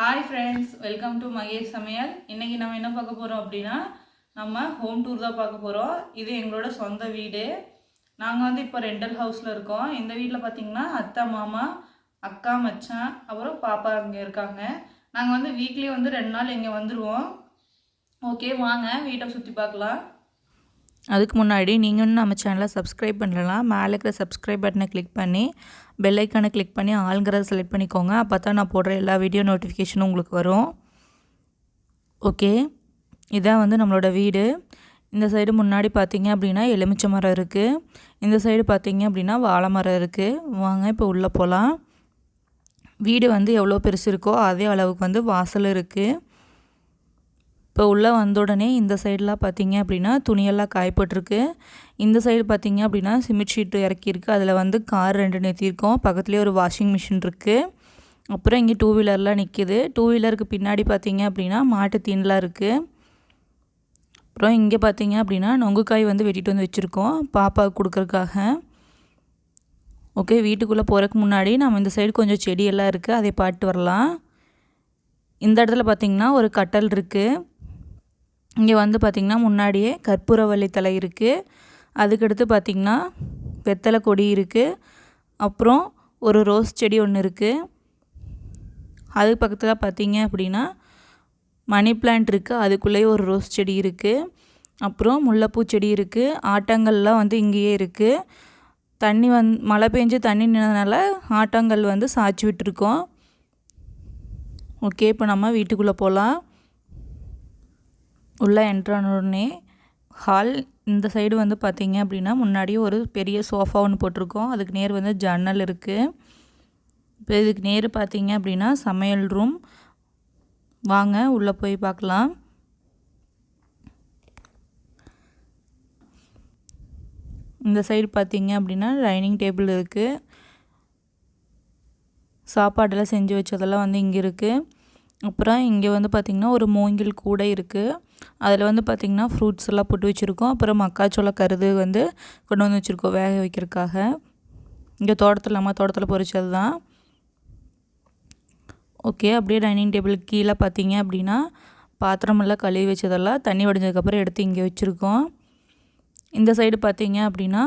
Hi friends, welcome to Mahesh சமையல். இன்றைக்கி நம்ம என்ன பார்க்க போகிறோம் அப்படின்னா, நம்ம ஹோம் டூர் தான் பார்க்க போகிறோம். இது எங்களோட சொந்த வீடு. நாங்கள் வந்து இப்போ ரெண்டல் ஹவுஸில் இருக்கோம். இந்த வீட்டில் பார்த்திங்கன்னா அத்தை, மாமா, அக்கா, மச்சான், அப்புறம் பாப்பா அங்கே இருக்காங்க. நாங்கள் வந்து வீக்லி வந்து 2 நாள் இங்கே வந்துடுவோம். ஓகே, வாங்க வீட்டை சுற்றி பார்க்கலாம். அதுக்கு முன்னாடி நீங்கள் இன்னும் நம்ம சேனலை சப்ஸ்கிரைப் பண்ணலாம். மேலே இருக்கிற சப்ஸ்கிரைப் பட்டனை கிளிக் பண்ணி பெல் ஐக்கானை கிளிக் பண்ணி ஆளுங்கிறத செலக்ட் பண்ணிக்கோங்க. அப்போ தான் நான் போடுற எல்லா வீடியோ நோட்டிஃபிகேஷனும் உங்களுக்கு வரும். ஓகே, இதான் வந்து நம்மளோட வீடு. இந்த சைடு முன்னாடி பார்த்தீங்க அப்படின்னா எலுமிச்சை மரம் இருக்குது. இந்த சைடு பார்த்தீங்க அப்படின்னா வாழை மரம் இருக்குது. வாங்க இப்போ உள்ளே போகலாம். வீடு வந்து எவ்வளோ பெருசு இருக்கோ அதே அளவுக்கு வந்து வாசல் இருக்குது. இப்போ உள்ளே வந்த உடனே இந்த சைடெலாம் பார்த்தீங்க அப்படின்னா துணியெல்லாம் காயப்பட்டிருக்கு. இந்த சைடு பார்த்தீங்க அப்படின்னா சிமெண்ட் ஷீட்டு இறக்கியிருக்கு. அதில் வந்து கார் 2 நிறுத்தியிருக்கோம். பக்கத்துலேயே ஒரு வாஷிங் மிஷின் இருக்குது. அப்புறம் இங்கே 2 வீலர்லாம் நிற்கிது. 2 வீலருக்கு பின்னாடி பார்த்தீங்க அப்படின்னா மாட்டு தீனெலாம் இருக்குது. அப்புறம் இங்கே பார்த்தீங்க அப்படின்னா நொங்குக்காய் வந்து வெட்டிட்டு வந்து வச்சுருக்கோம் பாப்பாவுக்கு கொடுக்குறதுக்காக. ஓகே, வீட்டுக்குள்ளே போகிறதுக்கு முன்னாடி நம்ம இந்த சைடு கொஞ்சம் செடியெல்லாம் இருக்குது, அதை பாட்டு வரலாம். இந்த இடத்துல பார்த்திங்கன்னா ஒரு கட்டல் இருக்குது. இங்கே வந்து பார்த்திங்கன்னா முன்னாடியே கற்பூரவள்ளி தலை இருக்குது. அதுக்கடுத்து பார்த்திங்கன்னா வெத்தலை கொடி இருக்குது. அப்புறம் ஒரு ரோஸ் செடி ஒன்று இருக்குது. அது பக்கத்தில் பார்த்திங்க அப்படின்னா மணி பிளான்ட் இருக்குது. அதுக்குள்ளேயே ஒரு ரோஸ் செடி இருக்குது. அப்புறம் முல்லைப்பூ செடி இருக்குது. ஆட்டாங்கல்லாம் வந்து இங்கேயே இருக்குது. தண்ணி மழை பெஞ்சு தண்ணி நின்றதுனால ஆட்டாங்கல் வந்து சாய்ச்சி விட்டுருக்கோம். ஓகே, இப்போ நம்ம வீட்டுக்குள்ளே போகலாம். உள்ளே என்ட்ரான உடனே ஹால். இந்த சைடு வந்து பார்த்திங்க அப்படின்னா முன்னாடியே ஒரு பெரிய சோஃபா ஒன்று போட்டிருக்கோம். அதுக்கு நேர் வந்து ஜன்னல் இருக்குது. இப்போ இதுக்கு நேர் பார்த்திங்க அப்படின்னா சமையல் ரூம். வாங்க உள்ளே போய் பார்க்கலாம். இந்த சைடு பார்த்திங்க அப்படின்னா டைனிங் டேபிள் இருக்குது. சாப்பாடெல்லாம் செஞ்சு வச்சதெல்லாம் வந்து இங்கே இருக்குது. அப்புறம் இங்கே வந்து பார்த்திங்கன்னா ஒரு மூங்கில் கூடை இருக்குது. அதில் வந்து பார்த்திங்கன்னா ஃப்ரூட்ஸ் எல்லாம் போட்டு வச்சுருக்கோம். அப்புறம் மக்காச்சோள கருது வந்து கொண்டு வந்து வச்சுருக்கோம் வேக வைக்கிறதுக்காக. இங்கே தோட்டத்தில் நம்ம தோட்டத்தில் பொறிச்சது தான். ஓகே, அப்படியே டைனிங் டேபிளுக்கு கீழே பார்த்திங்க அப்படின்னா பாத்திரமெல்லாம் கழுவி வச்சதெல்லாம் தண்ணி வடிஞ்சதுக்கப்புறம் எடுத்து இங்கே வச்சுருக்கோம். இந்த சைடு பார்த்திங்க அப்படின்னா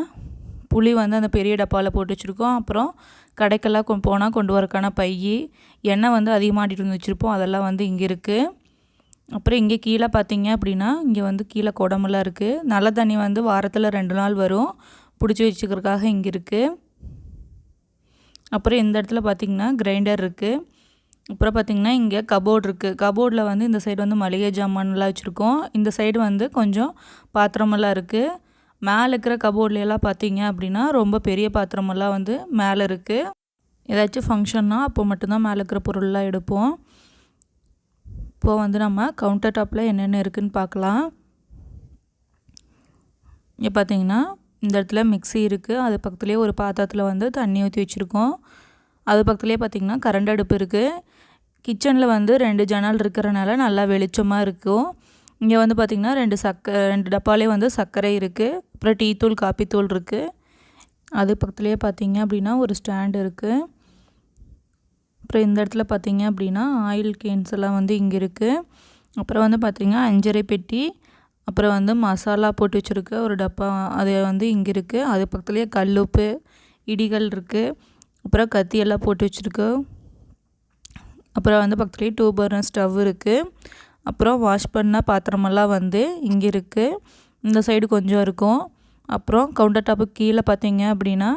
புளி வந்து அந்த பெரிய டப்பாவில் போட்டு வச்சுருக்கோம். அப்புறம் கடைக்கெல்லாம் போனால் கொண்டு வரக்கான பை, எண்ணெய் வந்து அதிகமாகிட்டு வந்து வச்சுருப்போம், அதெல்லாம் வந்து இங்கே இருக்குது. அப்புறம் இங்கே கீழே பார்த்திங்க அப்படின்னா இங்கே வந்து கீழே குடமெல்லாம் இருக்குது. நல்ல தண்ணி வந்து வாரத்தில் 2 நாள் வரும், பிடிச்சி வச்சுக்கிறதுக்காக இங்கே இருக்குது. அப்புறம் இந்த இடத்துல பார்த்திங்கன்னா கிரைண்டர் இருக்குது. அப்புறம் பார்த்திங்கன்னா இங்கே கபோர்டு இருக்குது. கபோர்டில் வந்து இந்த சைடு வந்து மளிகை ஜாமான்லாம் வச்சுருக்கோம். இந்த சைடு வந்து கொஞ்சம் பாத்திரமெல்லாம் இருக்குது. மேலே இருக்கிற கபோர்ட்லாம் பார்த்திங்க அப்படின்னா ரொம்ப பெரிய பாத்திரமெல்லாம் வந்து மேலே இருக்குது. ஏதாச்சும் ஃபங்க்ஷன்னா அப்போ மட்டும்தான் மேலே இருக்கிற பொருள்லாம் எடுப்போம். இப்போது வந்து நம்ம கவுண்டர் டாப்பில் என்னென்ன இருக்குதுன்னு பார்க்கலாம். இங்கே பார்த்திங்கன்னா இந்த இடத்துல மிக்ஸி இருக்குது. அது பக்கத்துலேயே ஒரு பாத்திரத்தில் வந்து தண்ணி ஊற்றி வச்சுருக்கோம். அது பக்கத்துலேயே பார்த்திங்கன்னா கரண்ட் அடுப்பு இருக்குது. கிச்சனில் வந்து 2 ஜன்னல் இருக்கிறனால நல்லா வெளிச்சமாக இருக்கும். இங்கே வந்து பார்த்திங்கன்னா 2 டப்பாலே வந்து சர்க்கரை இருக்குது. அப்புறம் டீ தூள், காப்பி தூள் இருக்குது. அது பக்கத்துலேயே பார்த்திங்க அப்படின்னா ஒரு ஸ்டாண்ட் இருக்குது. அப்புறம் இந்த இடத்துல பார்த்திங்க அப்படின்னா ஆயில் கேன்ஸ் எல்லாம் வந்து இங்கே இருக்குது. அப்புறம் வந்து பார்த்திங்கன்னா அஞ்சரை பெட்டி, அப்புறம் வந்து மசாலா போட்டு வச்சுருக்க ஒரு டப்பா, அது வந்து இங்கே இருக்குது. அது பக்கத்துலேயே கல்லுப்பு, இடிகள் இருக்குது. அப்புறம் கத்தியெல்லாம் போட்டு வச்சுருக்கு. அப்புறம் வந்து பக்கத்துலேயே 2 பர்னர் ஸ்டவ் இருக்குது. அப்புறம் வாஷ் பண்ண பாத்திரமெல்லாம் வந்து இங்கே இருக்குது. இந்த சைடு கொஞ்சம் இருக்கும். அப்புறம் கவுண்டர் டாப்புக்கு கீழே பார்த்திங்க அப்படின்னா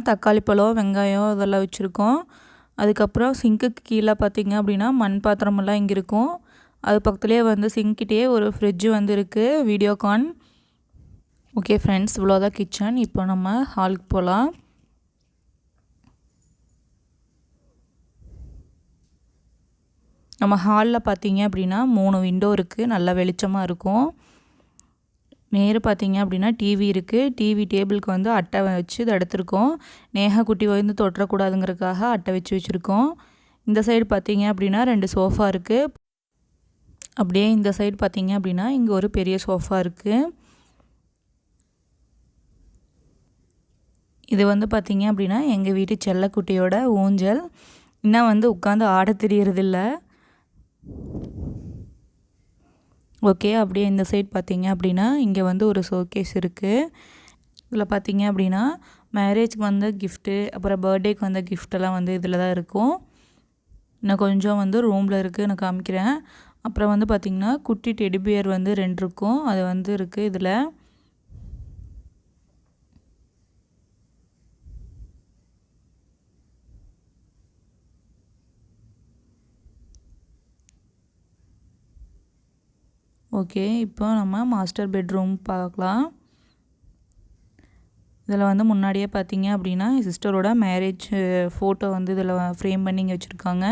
தக்காளி பழம், வெங்காயம் இதெல்லாம் வச்சுருக்கோம். அதுக்கப்புறம் சிங்க்குக்கு கீழே பார்த்திங்க அப்படின்னா மண் பாத்திரமெல்லாம் இங்கே இருக்கும். அது பக்கத்துலேயே வந்து சிங்க்கிட்டே ஒரு ஃப்ரிட்ஜு வந்து இருக்குது, வீடியோகான். ஓகே ஃப்ரெண்ட்ஸ், இவ்வளோதான் கிச்சன். இப்போ நம்ம ஹாலுக்கு போகலாம். நம்ம ஹாலில் பார்த்திங்க அப்படின்னா 3 விண்டோ இருக்குது, நல்லா வெளிச்சமாக இருக்கும். நேரு பார்த்திங்க அப்படின்னா டிவி இருக்குது. டிவி டேபிளுக்கு வந்து அட்டை வச்சு இதை எடுத்துருக்கோம். நேஹா குட்டி வந்து தொட்டக்கூடாதுங்கிறதுக்காக அட்டை வச்சு வச்சுருக்கோம். இந்த சைடு பார்த்திங்க அப்படின்னா 2 சோஃபா இருக்குது. அப்படியே இந்த சைடு பார்த்திங்க அப்படின்னா இங்கே ஒரு பெரிய சோஃபா இருக்குது. இது வந்து பார்த்திங்க அப்படின்னா எங்கள் வீட்டு செல்லக்குட்டியோட ஊஞ்சல். இன்னும் வந்து உட்காந்து ஆட தெரியறதில்ல. ஓகே, அப்படியே இந்த சைட் பார்த்திங்க அப்படின்னா இங்கே வந்து ஒரு ஷோகேஸ் இருக்குது. இதில் பார்த்திங்க அப்படின்னா மேரேஜ்க்கு வந்த கிஃப்ட்டு, அப்புறம் பர்த்டேக்கு வந்த கிஃப்டெல்லாம் வந்து இதில் தான் இருக்கும். இன்னும் கொஞ்சம் வந்து ரூமில் இருக்குது, நான் காமிக்கிறேன். அப்புறம் வந்து பார்த்திங்கன்னா குட்டி டெடிபியர் வந்து 2 இருக்கும், அது வந்து இருக்குது இதில். ஓகே, இப்போ நம்ம மாஸ்டர் பெட்ரூம் பார்க்கலாம். இதில் வந்து முன்னாடியே பார்த்தீங்க அப்படின்னா என் சிஸ்டரோட மேரேஜ் ஃபோட்டோ வந்து இதில் ஃப்ரேம் பண்ணி இங்கே வச்சுருக்காங்க.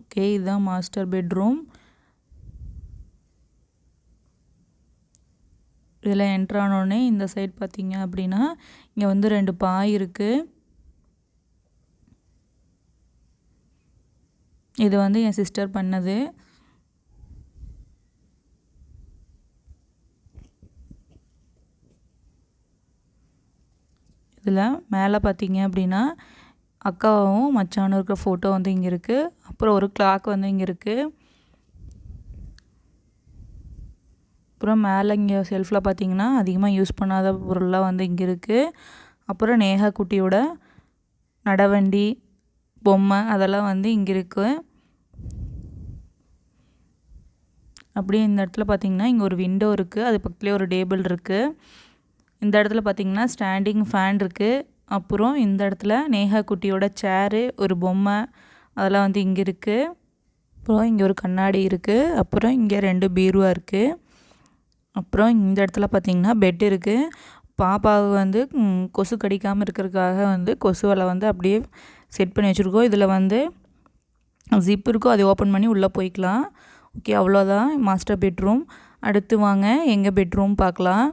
ஓகே, இதுதான் மாஸ்டர் பெட்ரூம். இதில் என்ட்ரு ஆனோடனே இந்த சைட் பார்த்தீங்க அப்படின்னா இங்கே வந்து 2 பாய் இருக்குது. இது வந்து என் சிஸ்டர் பண்ணது. இதில் மேலே பார்த்தீங்க அப்படின்னா அக்காவும் மச்சானும் இருக்கிற ஃபோட்டோ வந்து இங்கே இருக்குது. அப்புறம் ஒரு கிளாக் வந்து இங்கே இருக்குது. அப்புறம் மேலே இங்கே செல்ஃபில் பார்த்தீங்கன்னா அதிகமாக யூஸ் பண்ணாத பொருள்லாம் வந்து இங்கே இருக்குது. அப்புறம் நேஹா குட்டியோட நடவண்டி பொம்மை அதெல்லாம் வந்து இங்கே இருக்குது. அப்படியே இந்த இடத்துல பார்த்திங்கன்னா இங்கே ஒரு விண்டோ இருக்குது, அது பக்கத்துலேயே ஒரு டேபிள் இருக்குது. இந்த இடத்துல பார்த்திங்கன்னா ஸ்டாண்டிங் ஃபேன் இருக்குது. அப்புறம் இந்த இடத்துல நேஹா குட்டியோட சேரு, ஒரு பொம்மை அதெல்லாம் வந்து இங்கே இருக்குது. அப்புறம் இங்கே ஒரு கண்ணாடி இருக்குது. அப்புறம் இங்கே 2 பீருவா இருக்குது. அப்புறம் இந்த இடத்துல பார்த்திங்கன்னா பெட் இருக்குது. பாப்பாவை வந்து கொசு கடிக்காமல் இருக்கிறதுக்காக வந்து கொசு வலை வந்து அப்படியே செட் பண்ணி வச்சுருக்கோம். இதில் வந்து ஜிப் இருக்கும், அதை ஓப்பன் பண்ணி உள்ளே போய்க்கலாம். ஓகே, அவ்வளோதான் மாஸ்டர் பெட்ரூம். அடுத்து வாங்க எங்கள் பெட்ரூம் பார்க்கலாம்.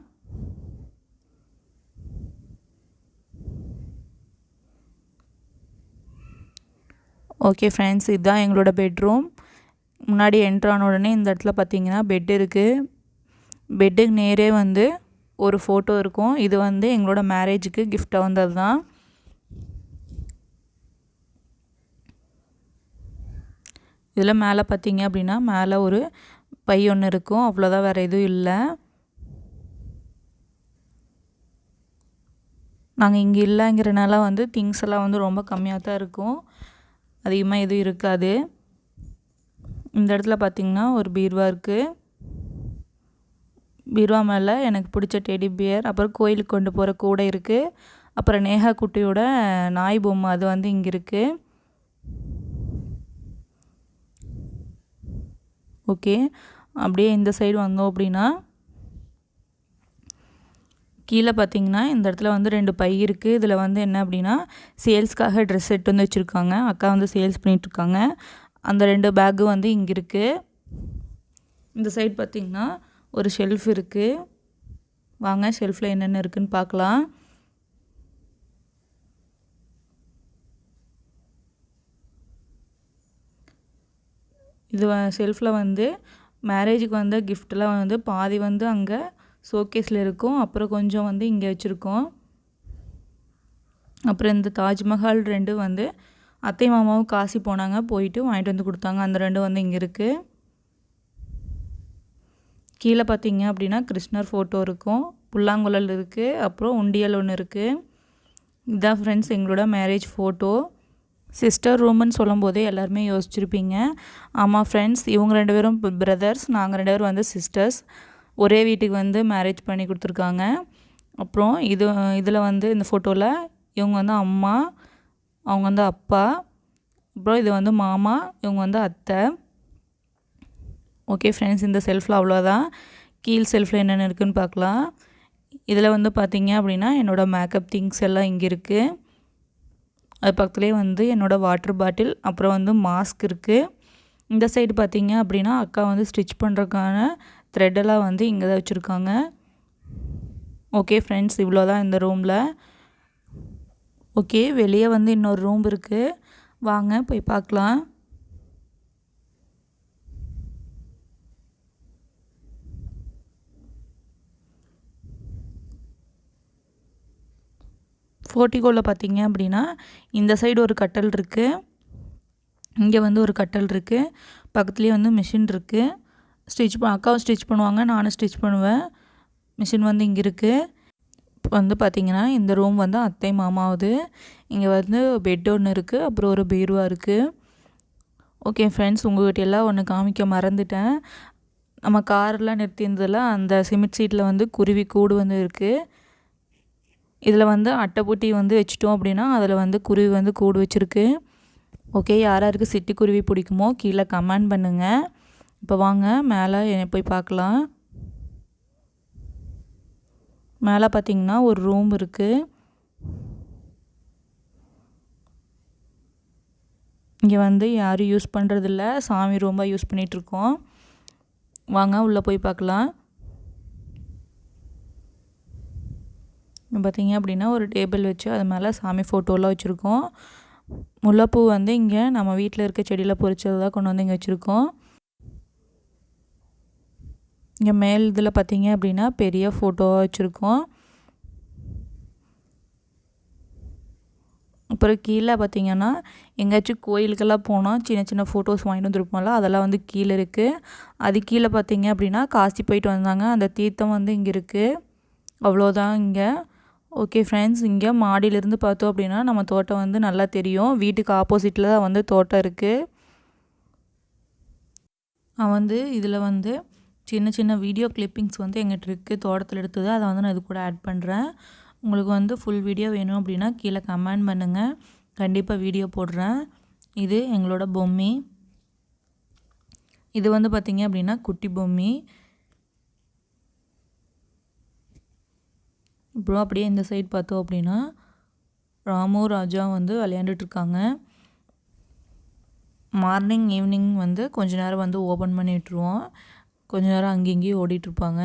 ஓகே ஃப்ரெண்ட்ஸ், இதுதான் எங்களோட பெட்ரூம். முன்னாடி என்ட்ரான உடனே இந்த இடத்துல பார்த்தீங்கன்னா பெட் இருக்குது. பெட்டுக்கு நேரே வந்து ஒரு ஃபோட்டோ இருக்கும். இது வந்து எங்களோட மேரேஜுக்கு கிஃப்டாக வந்தது தான். இதில் மேலே பார்த்தீங்க அப்படின்னா மேலே ஒரு பை ஒன்று இருக்கும், அவ்வளோதான், வேறு எதுவும் இல்லை. நாங்கள் இங்கே இல்லைங்கிறனால வந்து திங்ஸ் எல்லாம் வந்து ரொம்ப கம்மியாக தான் இருக்கும், அதிகமாக எதுவும் இருக்காது. இந்த இடத்துல பார்த்திங்கன்னா ஒரு பீர்வா இருக்குது. பீர்வா மேலே எனக்கு பிடிச்ச டெடி பியர், அப்புறம் கோயிலுக்கு கொண்டு போகிற கூடை இருக்குது. அப்புறம் நேஹா குட்டியோட நாய் பொம்மை அது வந்து இங்கே இருக்குது. ஓகே, அப்படியே இந்த சைடு வந்தோம் அப்படின்னா கீழே பார்த்திங்கன்னா இந்த இடத்துல வந்து 2 பை இருக்குது. இதில் வந்து என்ன அப்படின்னா சேல்ஸ்க்காக ட்ரெஸ் செட் வந்து வச்சுருக்காங்க. அக்கா வந்து சேல்ஸ் பண்ணிகிட்ருக்காங்க. அந்த 2 பேக்கு வந்து இங்கே இருக்குது. இந்த சைடு பார்த்திங்கன்னா ஒரு ஷெல்ஃப் இருக்குது. வாங்க ஷெல்ஃபில் என்னென்ன இருக்குதுன்னு பார்க்கலாம். இது ஷெல்ஃபில் வந்து மேரேஜுக்கு வந்த கிஃப்டெலாம் வந்து பாதி வந்து அங்கே ஷோகேஸில் இருக்கும், அப்புறம் கொஞ்சம் வந்து இங்கே வச்சுருக்கோம். அப்புறம் இந்த தாஜ்மஹால் 2 வந்து அத்தை மாமாவும் காசி போனாங்க, போயிட்டு வாங்கிட்டு வந்து கொடுத்தாங்க. அந்த 2 வந்து இங்கே இருக்குது. கீழே பார்த்தீங்க அப்படின்னா கிருஷ்ணர் ஃபோட்டோ இருக்கும், புல்லாங்குழல் இருக்குது, அப்புறம் உண்டியல் ஒன்று இருக்குது. இதுதான் ஃப்ரெண்ட்ஸ் எங்களோட மேரேஜ் ஃபோட்டோ. சிஸ்டர் ரூம்னு சொல்லும் போதே எல்லாருமே யோசிச்சுருப்பீங்க. ஆமாம் ஃப்ரெண்ட்ஸ், இவங்க 2 பேரும் பிரதர்ஸ், நாங்கள் 2 பேரும் வந்து சிஸ்டர்ஸ். ஒரே வீட்டுக்கு வந்து மேரேஜ் பண்ணி கொடுத்துருக்காங்க. அப்புறம் இதில் வந்து இந்த ஃபோட்டோவில் இவங்க வந்து அம்மா, அவங்க வந்து அப்பா, அப்புறம் இது வந்து மாமா, இவங்க வந்து அத்தை. ஓகே ஃப்ரெண்ட்ஸ், இந்த செல்ஃபில் அவ்வளோதான். கீழ் செல்ஃபில் என்னென்ன இருக்குதுன்னு பார்க்கலாம். இதில் வந்து பார்த்திங்க அப்படின்னா என்னோடய மேக்கப் திங்ஸ் எல்லாம் இங்கே இருக்குது. அது பக்கத்துலேயே வந்து என்னோடய வாட்டர் பாட்டில், அப்புறம் வந்து மாஸ்க் இருக்குது. இந்த சைடு பார்த்திங்க அப்படின்னா அக்கா வந்து ஸ்டிச் பண்ணுறதுக்கான த்ரெட்டெல்லாம் வந்து இங்கே தான் வச்சுருக்காங்க. ஓகே ஃப்ரெண்ட்ஸ், இவ்வளோ தான் இந்த ரூமில். ஓகே, வெளியே வந்து இன்னொரு ரூம் இருக்குது, வாங்க போய் பார்க்கலாம். போர்ட்டிகோவில் பார்த்தீங்க அப்படின்னா இந்த சைடு ஒரு கட்டல் இருக்குது, இங்கே வந்து ஒரு கட்டல் இருக்குது, பக்கத்துலேயே வந்து மிஷின் இருக்குது. அக்காவும் ஸ்டிச் பண்ணுவாங்க, நானும் ஸ்டிச் பண்ணுவேன். மிஷின் வந்து இங்கே இருக்குது. இப்போ வந்து பார்த்திங்கன்னா இந்த ரூம் வந்து அத்தை மாமாவுது. இங்கே வந்து பெட் ஒன்று இருக்குது, அப்புறம் ஒரு பீருவா இருக்குது. ஓகே ஃப்ரெண்ட்ஸ், உங்கள்கிட்ட எல்லாம் ஒன்று காமிக்க மறந்துட்டேன். நம்ம காரெலாம் நிறுத்தியிருந்ததில் அந்த சிமெண்ட் சீட்டில் வந்து குருவி கூடு வந்து இருக்குது. இதில் வந்து அட்டைப்பூட்டி வந்து வச்சிட்டோம் அப்படின்னா அதில் வந்து குருவி வந்து கூடு வச்சுருக்கு. ஓகே, யாராருக்கு சிட்டுக்குருவி பிடிக்குமோ கீழே கமெண்ட் பண்ணுங்கள். இப்போ வாங்க மேலே போய் பார்க்கலாம். மேலே பார்த்திங்கன்னா ஒரு ரூம் இருக்குது. இங்கே வந்து யாரும் யூஸ் பண்ணுறதில்ல, சாமி ரூமாக யூஸ் பண்ணிகிட்ருக்கோம். வாங்க உள்ளே போய் பார்க்கலாம். பார்த்திங்க அப்படின்னா ஒரு டேபிள் வச்சு அது மேலே சாமி ஃபோட்டோலாம் வச்சுருக்கோம். முல்லைப்பூ வந்து இங்கே நம்ம வீட்டில் இருக்க செடியில் பொறிச்சதாக கொண்டு வந்து இங்கே வச்சுருக்கோம். இங்கே மேல் இதில் பார்த்திங்க அப்படின்னா பெரிய ஃபோட்டோவாக வச்சுருக்கோம். அப்புறம் கீழே பார்த்திங்கன்னா எங்கேயாச்சும் கோயிலுக்கெல்லாம் போனால் சின்ன சின்ன ஃபோட்டோஸ் வாங்கிட்டு வந்துருப்போம்ல, அதெல்லாம் வந்து கீழே இருக்குது. அது கீழே பார்த்திங்க அப்படின்னா காசி போயிட்டு வந்தாங்க, அந்த தீர்த்தம் வந்து இங்கே இருக்குது. அவ்வளோதான் இங்கே. ஓகே ஃப்ரெண்ட்ஸ், இங்கே மாடியிலேருந்து பார்த்தோம் அப்படின்னா நம்ம தோட்டம் வந்து நல்லா தெரியும். வீட்டுக்கு ஆப்போசிட்டில் தான் வந்து தோட்டம் இருக்குது. நான் வந்து இதில் வந்து சின்ன சின்ன வீடியோ கிளிப்பிங்ஸ் வந்து எங்கிட்ட இருக்குது, தோட்டத்தில் எடுத்தது. அதை வந்து நான் இது கூட ஆட் பண்ணுறேன். உங்களுக்கு வந்து ஃபுல் வீடியோ வேணும் அப்படின்னா கீழே கமெண்ட் பண்ணுங்கள், கண்டிப்பாக வீடியோ போடுறேன். இது எங்களோட பொம்மி. இது வந்து பார்த்திங்க அப்படின்னா குட்டி பொம்மி. அப்புறம் அப்படியே இந்த சைடு பார்த்தோம் அப்படின்னா ராமு ராஜா வந்து விளையாண்டுட்ருக்காங்க. மார்னிங் ஈவினிங் வந்து கொஞ்ச நேரம் வந்து ஓப்பன் பண்ணி விட்டுருவோம், கொஞ்ச நேரம் அங்கேயும் இங்கேயும் ஓடிட்டுருப்பாங்க.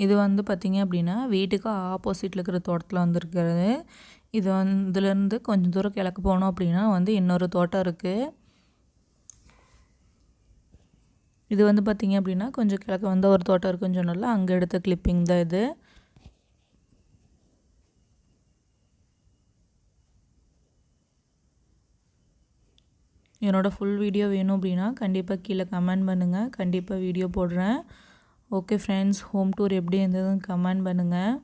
இது வந்து பார்த்திங்க அப்படின்னா வீட்டுக்கு ஆப்போசிட்டில் இருக்கிற தோட்டத்தில் வந்துருக்கிறது. இது வந்து இதுலேருந்து கொஞ்சம் தூரம் கிழக்கு போனோம் அப்படின்னா வந்து இன்னொரு தோட்டம் இருக்குது. இது வந்து பார்த்திங்க அப்படின்னா கொஞ்சம் கிழக்கு வந்து ஒரு தோட்டம் இருக்குன்னு சொன்னால அங்கே எடுத்த கிளிப்பிங் தான் இது. என்னோடய ஃபுல் வீடியோ வேணும் அப்படின்னா கண்டிப்பாக கீழே கமெண்ட் பண்ணுங்கள், கண்டிப்பாக வீடியோ போடுறேன். ஓகே ஃப்ரெண்ட்ஸ், ஹோம் டூர் எப்படி இருந்ததுன்னு கமெண்ட் பண்ணுங்கள்.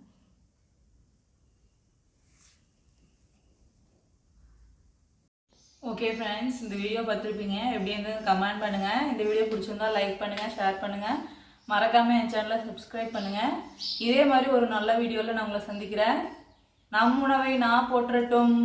ஓகே ஃப்ரெண்ட்ஸ், இந்த வீடியோ பார்த்துருப்பீங்க, எப்படி இருந்ததுன்னு கமெண்ட் பண்ணுங்கள். இந்த வீடியோ பிடிச்சிருந்தா லைக் பண்ணுங்கள், ஷேர் பண்ணுங்கள், மறக்காமல் என் சேனலை சப்ஸ்கிரைப் பண்ணுங்கள். இதே மாதிரி ஒரு நல்ல வீடியோவில் நான் உங்களை சந்திக்கிறேன். நம் உணவை நான் போற்றட்டும்.